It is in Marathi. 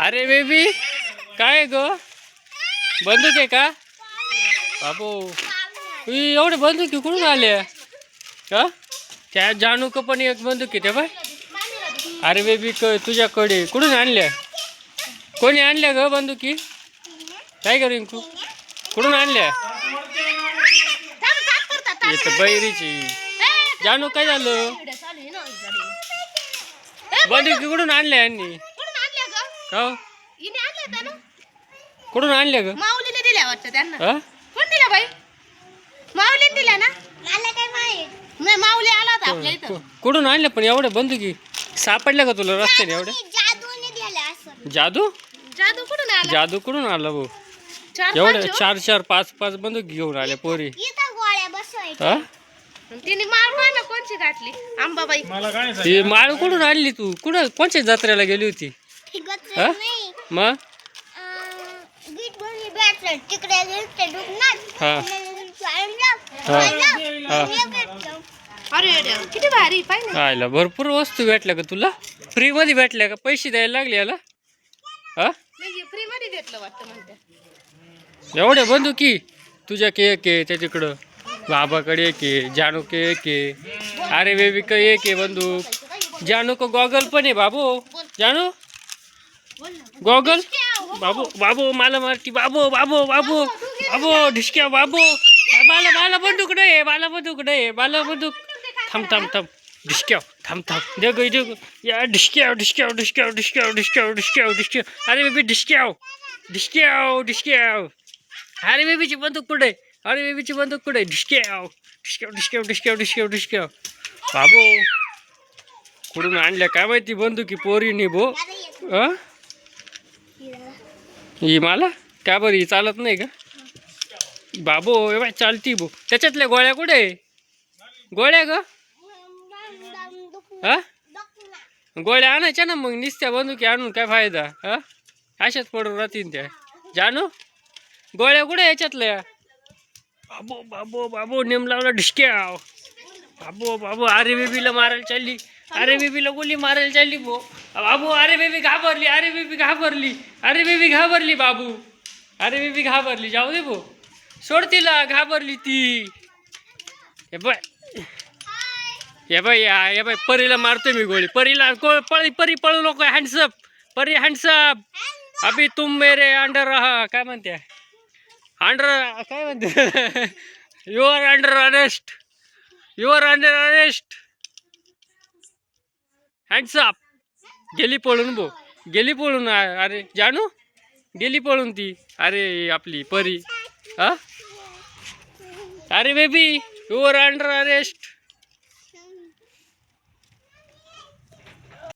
अरे बेबी काय ग बंदूक आहे का बाबू एवढे बंदुकी कुठून आले का त्या जानू का पण एक बंदूक आहे त्या बाय अरे बेबी तुझ्याकडे कुठून आणल्या कोणी आणल्या ग बंदुकी काय कर रिंकू कुठून आणल्या येत बैरीची जानू काय झालं बंदुकी कुठून आणल्या यांनी का कुठून आणल्या ग माऊलीने दिल्या वाटतं त्यांना कोण दिल्या बाई माऊलीने दिल्या ना मला काय माहित नाही माऊली आला होता आपल्या इथं कुठून आणल्या पण एवढ्या बंदुकी सापडल्या का तुला रस्त्याने एवढ्या जादूने दिल्या असं जादू जादू कुठून आला जादू कुठून आला भाऊ चार एवढे 4-4 5-5 बंदूक घेऊन आल्या पोरी इथं गोळ्या बसवायच्या हा तिने माळ कोणची घातली अंबाबाई ती माळ कुठून आणली तू कुठं कोणच्या जत्रेला गेली होती हा मग तिकडे अरे किती भारी पाहिजे आयला भरपूर वस्तू भेटल्या का तुला फ्री मध्ये भेटल्या का पैसे द्यायला लागले याला हा फ्री मध्ये घेतलं वाटतं म्हणते एवढ्या बंदुकी तुझ्या केक आहे त्याच्याकडं बाबाकडे एक आहे जानू के एक आहे अरे बेबी का एक आहे बंदूक जानू को गॉगल पण आहे बाबू जानू गॉगल बाबू बाबू मला मारती बाबू बाबू बाबू बाबू ढिसक्या बाबू बाला बाला बंदूक नाही बाला बंदूक नाही बाला बंदूक थांब थांब थांब ढिसक्या थांब थांब दे गई दे या ढिसक्या ढिसक्या ढिसक्या ढिसक्या ढिसक्या ढिसक्या ढिसक्या अरे बेबी ढिसक्या ढिसक्या ढिसक्या अरे बेबीची बंदूक कुठे अरे बेबीची बंदूक कुठे ढिसक्या ढिसक्या ढिसक्या ढिसक्या ढिसक्या ढिसक्या बाबू कुठून आणल्या काय माहिती बंदुकी पोरीनी भो ही मला का बरं ही चालत नाही का बाबू ए बाय चालती भो त्याच्यातल्या गोळ्या कुठे गोळ्या ग हा गोळ्या आणायच्या ना मग निसत्या बंदुकी आणून काय फायदा हा अशाच पडून राहतील त्या जानू गोळ्या कुठे याच्यातल्या बाबू बाबू बाबू नेम लावला ढिसक्या बाबू बाबू अरे बेबीला मारायला चालली अरे बेबीला गोली मारायला चालली भो बाबू अरे बेबी घाबरली अरे बेबी घाबरली अरे बेबी घाबरली बाबू अरे बेबी घाबरली जाऊ दे भो सोड तिला घाबरली ती हे बाय या बाय परीला मारतोय मी गोळी परीला परी पळू नको हँड्सअप परी हँड्सअप अभी तुम मेरे अंडर रहा काय म्हणते अंडर काय म्हणते you are under arrest you are under arrest hands up गेली पळून भो गेली पळून अरे जानू गेली पळून ती अरे आपली परी हा अरे baby you are under arrest